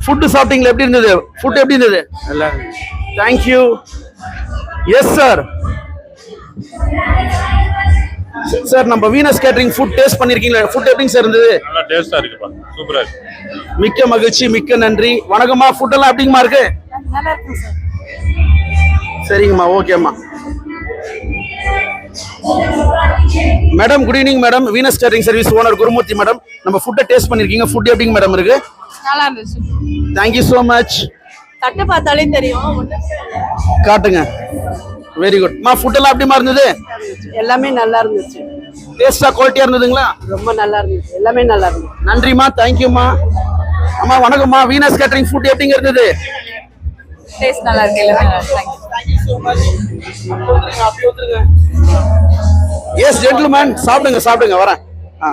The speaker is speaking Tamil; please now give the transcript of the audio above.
ஃபுட் சாப்பிட்டீங்களா? எப்படி இருந்தது? ஃபுட் எப்படி இருந்தது? நல்லா இருந்துச்சு. தேங்க்யூ. Yes sir. சார் நம்ம வீனஸ் கேட்டரிங் ஃபுட் டேஸ்ட் பண்ணிருக்கீங்களா? ஃபுட் எப்படிங்க சார் இருந்தது? நல்லா டேஸ்டா இருக்குப்பா, சூப்பரா இருக்கு. மிக்க மகிழ்ச்சி, மிக்க நன்றி. வணக்கம்மா. ஃபுட் எல்லாம் எப்படிங்கம்மா இருக்கு? நல்லா இருக்கு சார். சரிங்கம்மா, ஓகேம்மா. Madam good evening madam. Venus catering service owner Gurumurthy madam. நம்ம ஃபுட்டை டேஸ்ட் பண்ணிருக்கீங்க. ஃபுட் எப்படிங்க மேடம் இருக்கு? நல்லா இருந்துச்சு. Thank you so much. தட்டு பார்த்தாலே தெரியும். காட்டுங்க. Very good. மா ஃபுட் எல்லாம் எப்படிமா இருந்தது? எல்லாமே நல்லா இருந்துச்சு. டேஸ்டா குவாலிட்டியா இருந்ததுங்களா? ரொம்ப நல்லா இருந்துச்சு. எல்லாமே நல்லா இருந்துச்சு. நன்றிம்மா, தேங்க்யூம்மா. அம்மா வணக்கம்மா. வீனஸ் கேட்டரிங் ஃபுட் எப்படிங்க இருந்தது? டேஸ்ட் நல்லா இருக்கு. எல்லாமே நல்லா இருக்கு. எஸ் ஜென்டில்மேன், சாப்பிடுங்க சாப்பிடுங்க, வரேன். ஆ